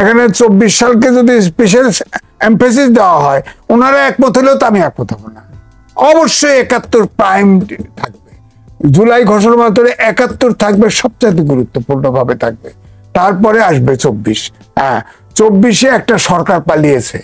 এখানে 24 সালকে যদি special emphasis দেওয়া হয়, ওনারা একমত হলেও তো আমি একমত হব না। অবশ্যই 71 প্রাইম থাকবে, জুলাই ঘোষণা পত্রে 71 থাকবে, সবচেয়ে গুরুত্বপূর্ণ ভাবে থাকবে। তারপরে আসবে 24। হ্যাঁ, 24-এ একটা সরকার পালিয়েছে,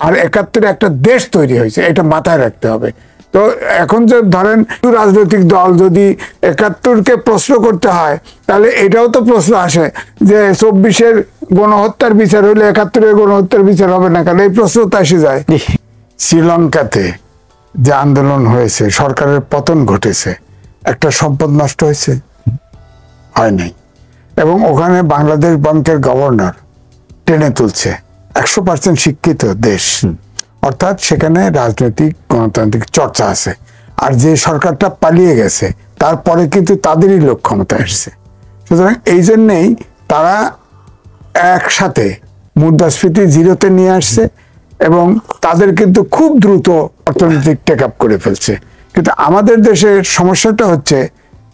আর 71-এ একটা দেশ তৈরি হয়েছে, এটা মাথায় রাখতে হবে। তো এখন যে ধরেন রাজনৈতিক দল যদি 71-কে প্রশ্ন করতে হয়, তাহলে এটাও তো প্রশ্ন আসে যে 24-এর গণহত্যার বিচার হলে 71-এর গণহত্যার বিচার হবে না কেন? এই প্রশ্ন তো এসে যায়। শ্রীলঙ্কাতে যে আন্দোলন হয়েছে, সরকারের পতন ঘটেছে, একটা সম্পদ নষ্ট হয়েছে? হয় নাই। এবং ওখানে বাংলাদেশ ব্যাংকের গভর্নর টেনে তুলছে, 100% শিক্ষিত দেশ, অর্থাৎ সেখানে রাজনৈতিক গণতান্ত্রিক চর্চা আছে। আর যে সরকারটা পালিয়ে গেছে, তারপরে কিন্তু তাদেরই লোক ক্ষমতা এসছে। সুতরাং এই জন্যেই তারা একসাথে মুদ্রাস্ফীতি জিরোতে নিয়ে আসছে, এবং তাদের কিন্তু খুব দ্রুত অর্থনৈতিক টেক আপ করে ফেলছে। কিন্তু আমাদের দেশের সমস্যাটা হচ্ছে,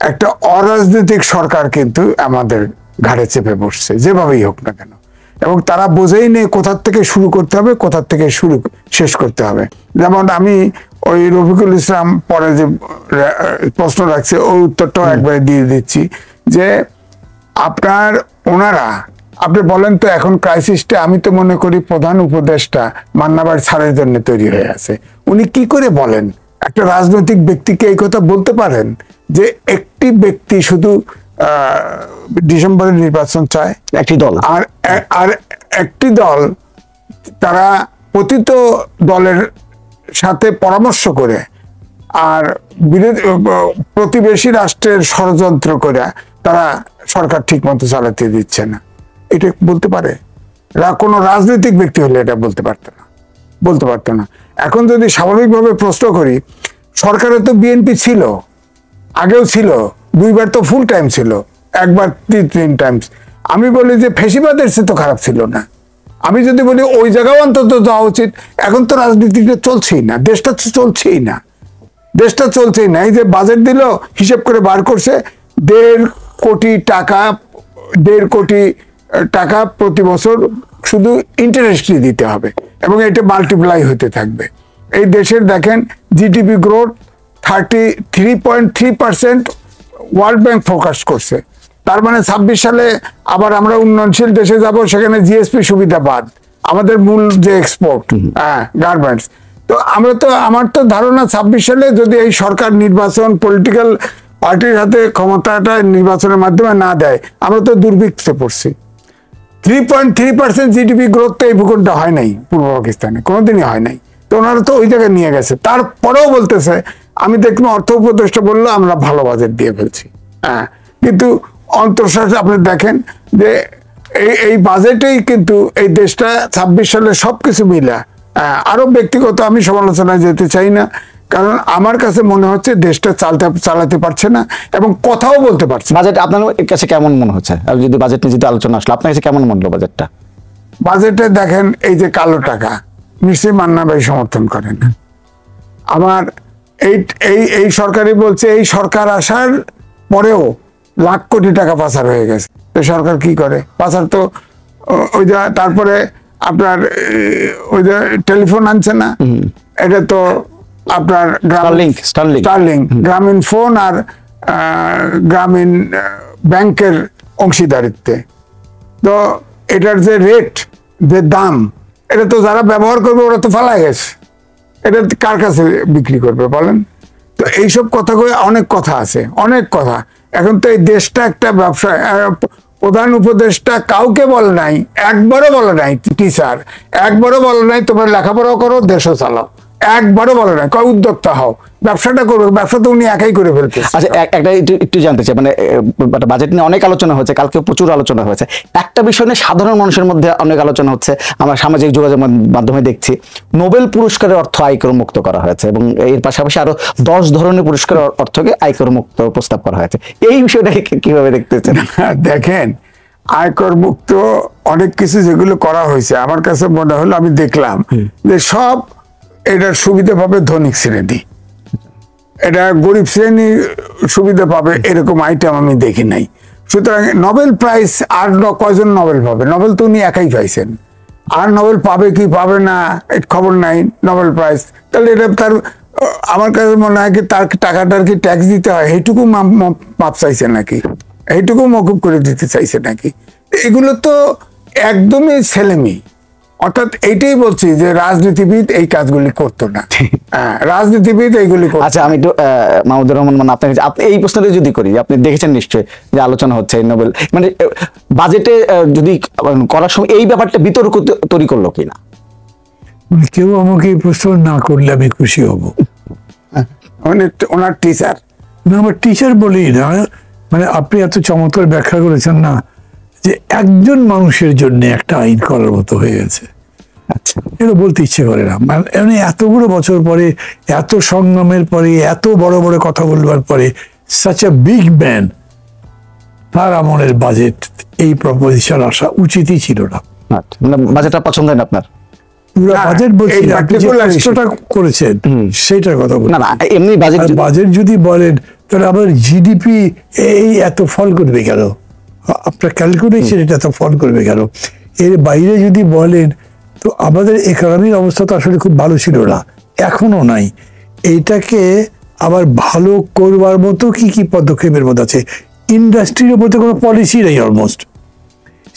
একটা অরাজনৈতিক সরকার কিন্তু আমাদের ঘাড়ে চেপে বসছে, যেভাবেই হোক না কেন। এবং তারা বোঝেই নেই কোথার থেকে শুরু করতে হবে, কোথার থেকে শেষ করতে হবে। যেমন আমি ওই রফিকুল ইসলাম পরে যে প্রশ্ন রাখছে, ওই উত্তরটাও একবারে দিয়ে দিচ্ছি, যে আপনি বলেন তো এখন ক্রাইসিসটা, আমি তো মনে করি প্রধান উপদেষ্টা মান্না ভাই ছাড়ের জন্য তৈরি হয়ে আছে। উনি কি করে বলেন, একটা রাজনৈতিক ব্যক্তিকে এই কথা বলতে পারেন যে একটি ব্যক্তি শুধু ডিসেম্বরের নির্বাচন চায়, একটি দল, আর একটি দল তারা পতিত দলের সাথে পরামর্শ করে আর প্রতিবেশী রাষ্ট্রের ষড়যন্ত্র করে তারা সরকার ঠিক মতো চালাতে দিচ্ছে না? এটা বলতে পারে? কোনো রাজনৈতিক ব্যক্তি হলে এটা বলতে পারতো না। এখন যদি স্বাভাবিকভাবে প্রশ্ন করি, সরকারে তো বিএনপি ছিল, আগেও ছিল, 2বার তো ফুল টাইম ছিল, 1বার 3 টাইমস। আমি বলি যে ফেসিবাদের সে তো খারাপ ছিল না। আমি যদি বলি ওই জায়গাও অন্তত যাওয়া উচিত। এখন তো রাজনীতিটা চলছেই না, দেশটা চলছেই না। এই যে বাজেট দিল, হিসেব করে বার করছে 1.5 কোটি টাকা প্রতি বছর শুধু ইন্টারেস্টই দিতে হবে, এবং এটা মাল্টিপ্লাই হতে থাকবে। এই দেশের দেখেন GDP growth 33.3% world bank focus করছে। তার মানে 26 সালে আবার আমরা উন্নয়নশীল দেশে যাব, সেখানে জিএসপি সুবিধা বাদ, আমাদের মূল যে এক্সপোর্ট, গার্মেন্টস। তো আমার তো ধারণা 26 সালে যদি এই সরকার নির্বাচন পলিটিক্যাল পার্টির হাতে ক্ষমতাটা নির্বাচনের মাধ্যমে না দেয়, আমরা তো দুর্ভিক্ষে পড়ছি। 3.3% জিডিপি গ্রোথ তো এই ভূখণ্ডে হয় নাই, পূর্ব পাকিস্তানে কোনোদিনই হয় নাই। তো ওনারা তো ওই জায়গায় নিয়ে গেছে। তারপরেও বলতেছে, আমি দেখলাম অর্থ উপদেষ্টা বললো আমরা ভালো বাজেট দিয়ে ফেলছি। কিন্তু অন্তঃসারে আপনি দেখেন যে এই বাজেটেই কিন্তু এই দেশটা 26 সালে সবকিছু মিলা, আরো ব্যক্তিগত আমি সমালোচনায় যেতে চাই না, কারণ আমার কাছে মনে হচ্ছে দেশটা চালাতে পারছে না এবং কথাও বলতে পারছে। বাজেট আপনার কাছে কেমন মনে হচ্ছে? যদি বাজেট নিয়ে যদি আলোচনা আসলো, আপনার কাছে কেমন মনে হলো বাজেটটা? বাজেটে দেখেন, এই যে কালো টাকা, নিশ্চয়ই মান্না ভাই সমর্থন করেন। আমার এই সরকারই বলছে, এই সরকার আসার পরেও লাখ কোটি টাকা পাচার হয়ে গেছে। তো সরকার কি করে? পাচার তো ওই যে, তারপরে আপনার ওই যে টেলিফোন আনছে না, এটা তো আপনার স্টারলিং গ্রামীণ ফোন আর গ্রামীণ ব্যাংকের অংশীদারিত্বে। তো এটার যে রেট, যে দাম, এটা তো যারা ব্যবহার করবে ওরা তো ফালাই গেছে, এটা কার কাছে বিক্রি করবে বলেন? তো এইসব কথা অনেক কথা আছে, অনেক কথা। এখন তো এই দেশটা একটা ব্যবসা। প্রধান উপদেষ্টা কাউকে বলে নাই, একবারও বলে নাই, টিচার একবারও বলে নাই তোমরা লেখাপড়া করো, দেশও চালাও, একবারও বলে নাই। কয় উদ্যোক্তা হও, ব্যবসাটা করবে, ব্যবসা তো উনি একাই করে ফেলতে। আচ্ছা, একটা একটু জানতে চাই, মানে বাজেট নিয়ে অনেক আলোচনা হয়েছে, কালকে প্রচুর আলোচনা হয়েছে। একটা বিষয় নিয়ে সাধারণ মানুষের মধ্যে অনেক আলোচনা হচ্ছে, আমরা সামাজিক যোগাযোগ মাধ্যমে দেখছি, নোবেল পুরস্কারের অর্থ আয়কর মুক্ত করা হয়েছে, এবং এর পাশাপাশি আরো 10 ধরনের পুরস্কারের অর্থকে আয়কর মুক্ত প্রস্তাব করা হয়েছে। এই বিষয়টাকে কিভাবে দেখতেছেন? দেখেন, আয়কর মুক্ত অনেক কিছু যেগুলো করা হয়েছে, আমার কাছে মনে হলো, আমি দেখলাম যে সব এটার সুবিধা পাবে ধনিক শ্রেণী, এটা গরিব শ্রেণী সুবিধা পাবে এরকম আইটেম আমি দেখি নাই। সুতরাং নোবেল প্রাইজ আর কয়জন নোবেল পাবে? নোবেল তো উনি একাই পাইছেন, আর নোবেল পাবে কি পাবে না এর খবর নাই নোবেল প্রাইজ। তাহলে এটা তার আমার কাছে মনে হয় কি তার টাকাটার কি ট্যাক্স দিতে হয় এইটুকু মাপ চাইছে নাকি, এইটুকু মকুব করে দিতে চাইছে নাকি? এগুলো তো একদমই ছেলেমি। অর্থাৎ এইটাই বলছি যে রাজনীতিবিদ এই কাজগুলি করতো না। হ্যাঁ, রাজনীতিবিদ এইগুলি করতো। আচ্ছা, আমি একটু মাহমুদুর রহমান মানে আপনাকে আপনি এই প্রশ্নটা যদি করি, আপনি দেখেছেন নিশ্চয়ই যে আলোচনা হচ্ছে এই নোবেল মানে বাজেটে যদি করার সময় এই ব্যাপারটা বিতর্ক তৈরি করলো কিনা? মানে কেউ আমাকে এই প্রশ্ন না করলে আমি খুশি হব। মানে ওনার টিচার না, আমার টিচার বলি না, মানে আপনি এত চমৎকার ব্যাখ্যা করেছেন না যে একজন মানুষের জন্য একটা আইন করার মতো হয়ে গেছে। আচ্ছা, এটা বলতে ইচ্ছে করে না, মানে এতগুলো বছর পরে, এত সংগ্রামের পরে, এত বড় বড় কথা বলবার পরে, সাচ এ বিগ ম্যান, তার আমলের বাজেট এই প্রপোজিশন আসা উচিতই ছিল না। আচ্ছা, মানে বাজেটটা পছন্দ হয় না আপনার? পুরো না, বাজেট বলছি এই না, আপনি যে particular প্রশ্নটা করেছেন সেইটার কথা বলছি। না না, এমনি বাজেট আর বাজেট যদি বলেন তাহলে আবার জিডিপি এই এত ফল করবে কেন? আপনার ক্যালকুলেশন এটা এত ফল করবে কেন? এর বাইরে যদি বলেন তো আমাদের ইকোনমির অবস্থা তো আসলে খুব ভালো ছিল না, এখনো নাই। এইটাকে আবার ভালো করবার মতো কি কি পদক্ষেপের মধ্যে আছে? ইন্ডাস্ট্রির উপর তো কোনো পলিসি নেই অলমোস্ট।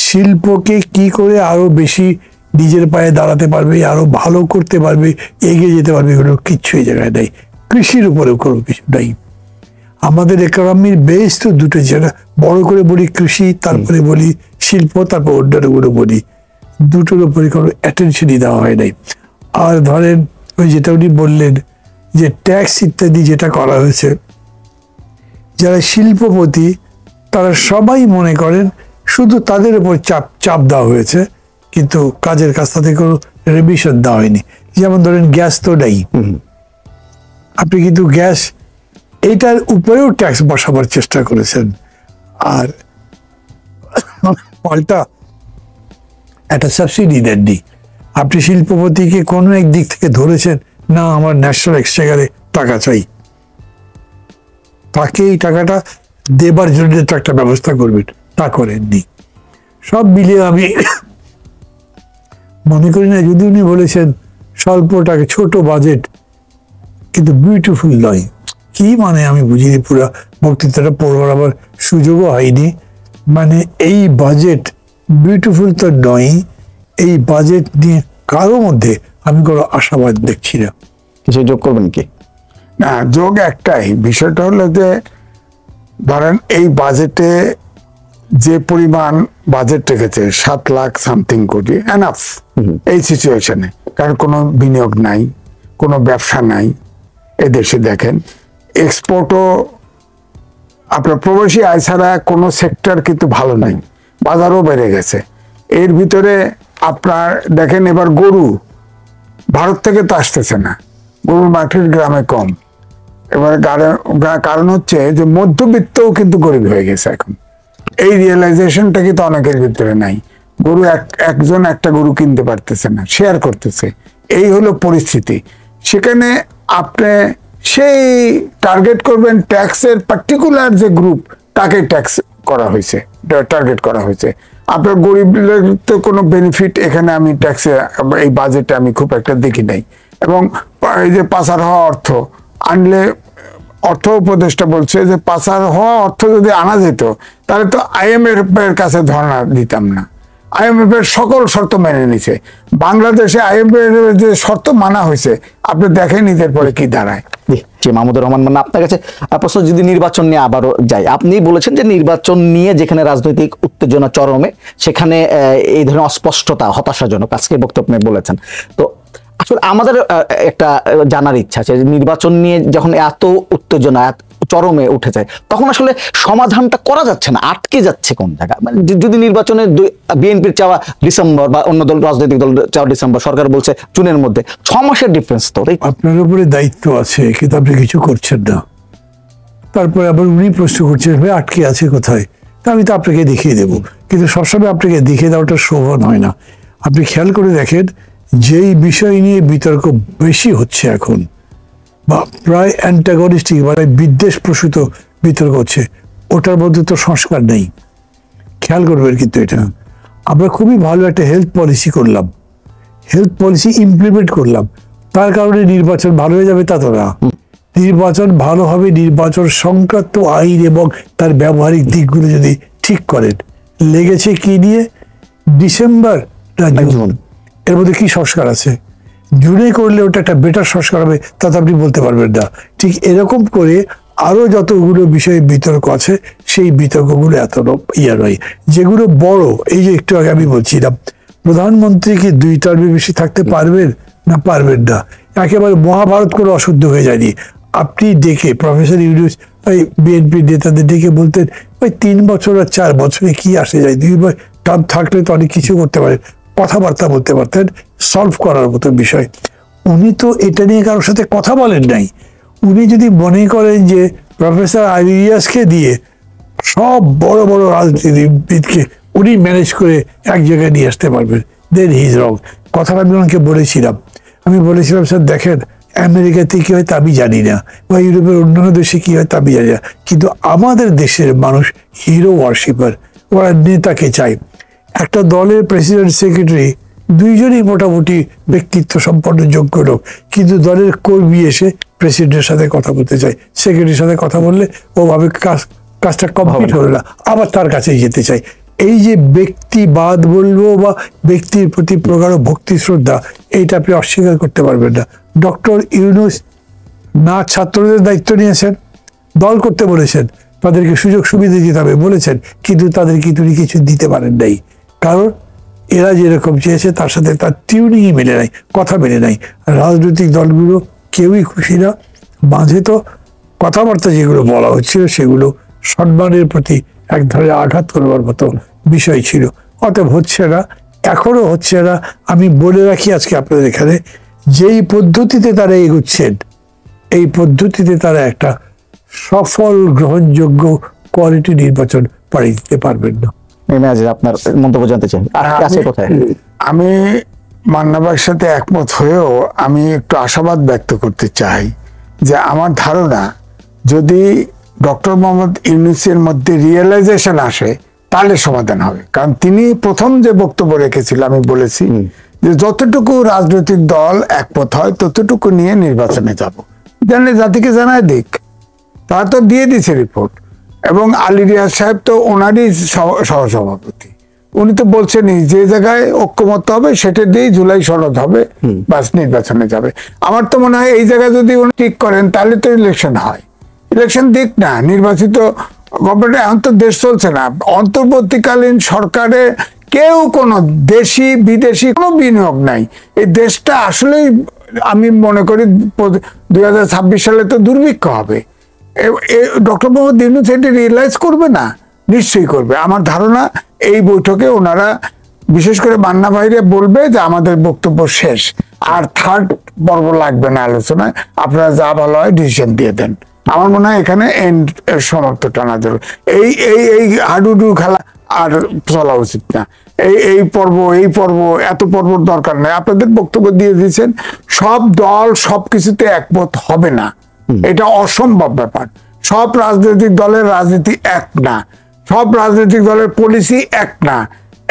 শিল্পকে কি করে আরো বেশি নিজের পায়ে দাঁড়াতে পারবে, আরো ভালো করতে পারবে, এগিয়ে যেতে পারবে, এগুলো কিচ্ছু এই জায়গায় নেই। কৃষির উপরেও কোনো কিছু নাই। আমাদের ইকোনমির বেস তো দুটো, যেটা বড় করে বলি কৃষি, তারপরে বলি শিল্প, তারপর অন্যান্যগুলো বলি, দুটোর উপরে কোনো অ্যাটেনশনই দেওয়া হয় নাই। আর ধরেন ওই যেটা উনি বললেন যে ট্যাক্স ইত্যাদি যেটা করা হয়েছে, যারা শিল্পপতি তারা সবাই মনে করেন শুধু তাদের উপর চাপ দেওয়া হয়েছে, কিন্তু কাজের কাজ তাতে কোনো রেভিশন দেওয়া হয়নি। যেমন ধরেন গ্যাস তো নেই, আপনি কিন্তু গ্যাস এইটার উপরেও ট্যাক্স বসাবার চেষ্টা করেছেন, আর পাল্টা একটা সাবসিডি দেননি। আপনি শিল্পপতিকে কোনো এক দিক থেকে ধরেছেন, না আমার ন্যাশনাল এক্সচেঞ্জারে টাকা চাই, তাকে এই টাকাটা দেবার জন্য তো একটা ব্যবস্থা করবেন, তা করেননি। সব মিলিয়ে আমি মনে করি না, যদি উনি বলেছেন স্বল্প টাকা, ছোট বাজেট কিন্তু বিউটিফুল নয়, কি মানে আমি বুঝিনি, পুরো বক্তৃতাটা পড়বার আবার সুযোগও হয়নি। মানে এই বাজেট বিউটিফুল তো নয়, এই বাজেট নিয়ে কারো মধ্যে আমি কোনো আশাবাদ দেখছি না। কিছু যোগ করবেন কি? না, যোগ একটাই, বিষয়টা হলো যে ধরেন এই বাজেটে যে পরিমাণ বাজেট রেখেছে 7 লাখ সামথিং কোটি, এনাফ এই সিচুয়েশনে, কারণ কোনো বিনিয়োগ নাই, কোনো ব্যবসা নাই এদেশে। দেখেন এক্সপোর্টও আপনার প্রবাসী আয় ছাড়া কোনো সেক্টর কিন্তু ভালো নাই, বাজারও বেড়ে গেছে। এর ভিতরে আপনার দেখেন এবার গরু ভারত থেকে তো আসতেছে না, গরুর মার্কেট গ্রামে কম। এবার কারণ হচ্ছে যে মধ্যবিত্তও কিন্তু গরিব হয়ে গেছে এখন, এই রিয়েলাইজেশনটা কিন্তু অনেকের ভিতরে নাই। গরু একজন একটা গরু কিনতে পারতেছে না, শেয়ার করতেছে, এই হলো পরিস্থিতি। সেখানে আপনি সেই টার্গেট করবেন ট্যাক্সের পার্টিকুলার যে গ্রুপ, তাকে ট্যাক্স করা হয়েছে, টার্গেট করা হয়েছে। আপনার গরিবদের তো কোনো বেনিফিট এখানে আমি ট্যাক্সে এই বাজেটে আমি খুব একটা দেখি নাই। এবং এই যে পাচার হওয়া অর্থ আনলে, অর্থ উপদেষ্টা বলছে যে পাচার হওয়া অর্থ যদি আনা যেত তাহলে তো IMF এর কাছে ধর্ণা দিতাম না। IMF এর সকল শর্ত মেনে নিছে, বাংলাদেশে IMF এর যে শর্ত মানা হয়েছে, আপনি দেখেন ঈদের পরে কি দাঁড়ায়। জি, মাহমুদুর রহমান, মানে আপনার কাছে প্রশ্ন যদি নির্বাচন নিয়ে আবারও যাই, আপনি বলেছেন যে নির্বাচন নিয়ে যেখানে রাজনৈতিক উত্তেজনা চরমে, সেখানে এই ধরনের অস্পষ্টতা হতাশাজনক, আজকে বক্তব্য আপনি বলেছেন। তো আসলে আমাদের একটা জানার ইচ্ছা আছে, নির্বাচন নিয়ে যখন এত উত্তেজনা চরমে উঠে যায়, তখন আসলে সমাধানটা করা যাচ্ছে না, আটকে যাচ্ছে কোন জায়গা? মানে যদি নির্বাচনে বিএনপির চাওয়া ডিসেম্বর বা অন্য দল, রাজনৈতিক দল চাওয়া ডিসেম্বর, সরকার বলছে জুনের মধ্যে, 6 মাসের ডিফারেন্স তো। আপনার উপরে দায়িত্ব আছে, কিন্তু আপনি কিছু করছেন না। তারপরে আবার উনি প্রশ্ন করছেন ভাই আটকে আছে কোথায়, তা আমি তো আপনাকে দেখিয়ে দেবো, কিন্তু সবসময় আপনাকে দেখিয়ে দেওয়াটা শোভন হয় না। আপনি খেয়াল করে দেখেন, যেই বিষয় নিয়ে বিতর্ক বেশি হচ্ছে এখন, বা প্রায় অ্যান্টাগনিস্টিক মানে বিদ্বেষ প্রসূত বিতর্ক হচ্ছে, ওটার মধ্যে তো সংস্কার নেই। খেয়াল করবেন কিন্তু এটা আমরা খুবই ভালো একটা হেলথ পলিসি করলাম, হেলথ পলিসি ইমপ্লিমেন্ট করলাম, তার কারণে নির্বাচন ভালো হয়ে যাবে তা তো না। নির্বাচন ভালো হবে নির্বাচন সংক্রান্ত আইন এবং তার ব্যবহারিক দিকগুলো যদি ঠিক করেন। লেগেছে কি নিয়ে? ডিসেম্বর না জুন, এর মধ্যে কি সংস্কার আছে? জুনে করলে ওটা একটা বেটার সংস্কার হবে তা তো আপনি বলতে পারবেন না। ঠিক এরকম করে আরো যতগুলো বিষয়ে বিতর্ক আছে সেই বিতর্কগুলো এত ইয়ে নয়, যেগুলো বড়। এই যে একটু আগে আমি বলছিলাম প্রধানমন্ত্রী কি 2 টার্মে বেশি থাকতে পারবেন না পারবেন না, একেবারে মহাভারত করে অশুদ্ধ হয়ে যায়নি। আপনি ডেকে প্রফেসর ইউনূস ওই বিএনপি নেতাদের ডেকে বলতেন ওই 3 বছর আর 4 বছরে কি আসে যায়, 2 টার্ম থাকলে তো অনেক কিছু করতে পারেন, কথাবার্তা বলতে পারতেন, সলভ করার মতো বিষয়। উনি তো এটা নিয়ে কারোর সাথে কথা বলেন নাই। উনি যদি মনে করেন যে প্রফেসর আইরিয়াসকে দিয়ে সব বড় বড় রাজনীতিবিদকে উনি ম্যানেজ করে এক জায়গায় নিয়ে আসতে পারবেন, দেন হি ইজ রং। কথাটা আমি ওনাকে বলেছিলাম, আমি বলেছিলাম স্যার দেখেন আমেরিকাতে কি হয় তা আমি জানি না, বা ইউরোপের অন্যান্য দেশে কি হয় তা আমি জানি না, কিন্তু আমাদের দেশের মানুষ হিরো ওয়ার্শিপার, ওরা নেতাকে চায়। একটা দলের প্রেসিডেন্ট সেক্রেটারি দুইজনই মোটামুটি ব্যক্তিত্ব সম্পন্ন যোগ্য লোক, কিন্তু দলের কর্মী এসে প্রেসিডেন্টের সাথে কথা বলতে চায়, সেক্রেটারির সাথে কথা বললে ও ভাবে কাজটা কমপ্লিট হলো না, আবার তার কাছেই যেতে চায়। এই যে ব্যক্তিবাদ বলবো বা ব্যক্তির প্রতি প্রগাঢ় ভক্তি শ্রদ্ধা, এইটা আপনি অস্বীকার করতে পারবেন না। ডক্টর ইউনূস না ছাত্রদের দায়িত্ব নিয়েছেন, দল করতে বলেছেন, তাদেরকে সুযোগ সুবিধা দিতে হবে বলেছেন, কিন্তু তাদেরকে তিনি কিছু দিতে পারেন নাই, কারণ এরা যেরকম চেয়েছে তার সাথে তার টিউনিংই মেলে নাই, কথা মেলে নাই। রাজনৈতিক দলগুলো কেউই খুশি না। মাঝে তো কথাবার্তা যেগুলো বলা হচ্ছিল সেগুলো সম্মানের প্রতি এক ধরনের আঘাত করবার মতো বিষয় ছিল, অতএব হচ্ছে না, এখনো হচ্ছে না। আমি বলে রাখি আজকে আপনাদের এখানে, যেই পদ্ধতিতে তারা এগোচ্ছেন এই পদ্ধতিতে তারা একটা সফল গ্রহণযোগ্য কোয়ালিটি নির্বাচন পাড়ি দিতে পারবেন না। আপনার মন্তব্য জানতে চাই। আছে কোথায়? আমি মান্না ভাইয়ের সাথে একমত হয়েও আমি একটু আশাবাদ ব্যক্ত করতে চাই যে আমার ধারণা যদি ডক্টর মোহাম্মদ ইউনূসের মধ্যে রিয়েলাইজেশন আসে তাহলে সমাধান হবে। কারণ তিনি প্রথম যে বক্তব্য রেখেছিল আমি বলেছি যে যতটুকু রাজনৈতিক দল একমত হয় ততটুকু নিয়ে নির্বাচনে যাব, জানলে জাতিকে জানায় দিক। তারা তো দিয়ে দিছে রিপোর্ট, এবং আলী রিয়াজ সাহেব তো ওনারই সহসভাপতি, উনি তো বলছেনই যে জায়গায় ঐক্যমত হবে সেটা দিয়েই জুলাই সনদ হবে, বাস নির্বাচনে যাবে। আমার তো মনে হয় এই জায়গায় যদি উনি ঠিক করেন তাহলে তো ইলেকশন হয়। ইলেকশন দিক না, নির্বাচিত গভর্নমেন্ট, এখন তো দেশ চলছে না, অন্তর্বর্তীকালীন সরকারে কেউ কোনো দেশি বিদেশি কোনো বিনিয়োগ নাই। এই দেশটা আসলেই আমি মনে করি 2026 সালে তো দুর্ভিক্ষ হবে। ডক্টর মোহাম্মদ ইউনূস এটি রিয়েলাইজ করবে না? নিশ্চয়ই করবে। আমার ধারণা এই বৈঠকে ওনারা বিশেষ করে মান্না ভাইরে বলবে যে আমাদের বক্তব্য শেষ, আর থার্ড পর্ব লাগবে না আলোচনায়, আপনারা যা ভালো হয় ডিসিশন দিয়ে দেন। আমার মনে হয় এখানে এন্ড সমাপ্ত টানা যাবে। এই এই এই হাডুডু খেলা আর চলা উচিত না। এই পর্ব এত পর্বর দরকার নেই। আপনাদের বক্তব্য দিয়ে দিয়েছেন, সব দল সবকিছুতে একমত হবে না, এটা অসম্ভব ব্যাপার। সব রাজনৈতিক দলের রাজনীতি এক না, সব রাজনৈতিক দলের পলিসি এক না।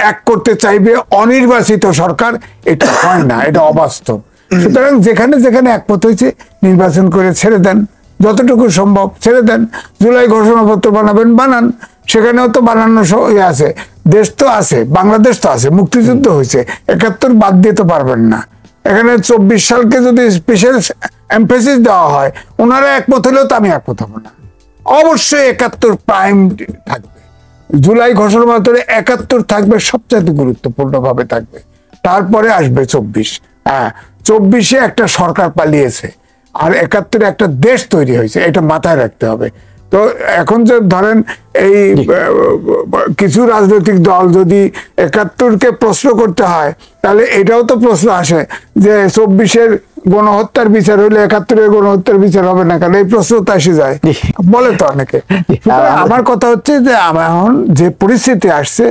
এক করতে চাইবে অনির্বাচিত সরকার, এটা হয় না, এটা অবাস্তব। সুতরাং যেখানে যেখানে একমত হয়েছে নির্বাচন করে ছেড়ে দেন, যতটুকু সম্ভব ছেড়ে দেন। জুলাই ঘোষণাপত্র বানাবেন, বানান, সেখানেও তো বানানোর আছে, দেশ তো আছে, বাংলাদেশ তো আছে, মুক্তিযুদ্ধ হয়েছে, 71 বাদ দিয়ে তো পারবেন না। এখানে 24 সালকে যদি স্পেশাল এমফেসিস দেওয়া হয়, ওনারা একমত হলেও তো আমি একমত হব না। অবশ্যই 71 প্রাইম থাকবে, জুলাই ঘোষণাপত্রে 71 থাকবে, সবচেয়ে গুরুত্বপূর্ণ ভাবে থাকবে। তারপরে আসবে 24। হ্যাঁ, 24-এ একটা সরকার পালিয়েছে, আর 71-এ একটা দেশ তৈরি হয়েছে, এটা মাথায় রাখতে হবে। তো এখন যে ধরেন এই কিছু রাজনৈতিক দল যদি 71-কে প্রশ্ন করতে হয়, তাহলে এটাও তো প্রশ্ন আসে যে 24-এর গণহত্যার বিচার হইলে 71-এর গণহত্যার বিচার হবে না কেন? এই প্রশ্ন তো এসে যায়, বলে তো অনেকে। আমার কথা হচ্ছে যে এখন যে পরিস্থিতি আসছে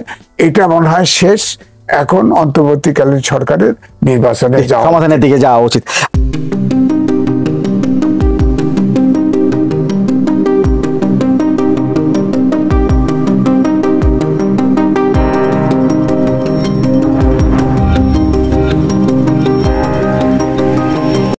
এটা মনে হয় শেষ, এখন অন্তর্বর্তীকালীন সরকারের নির্বাচনে যাওয়া, সমাধানের দিকে যাওয়া উচিত।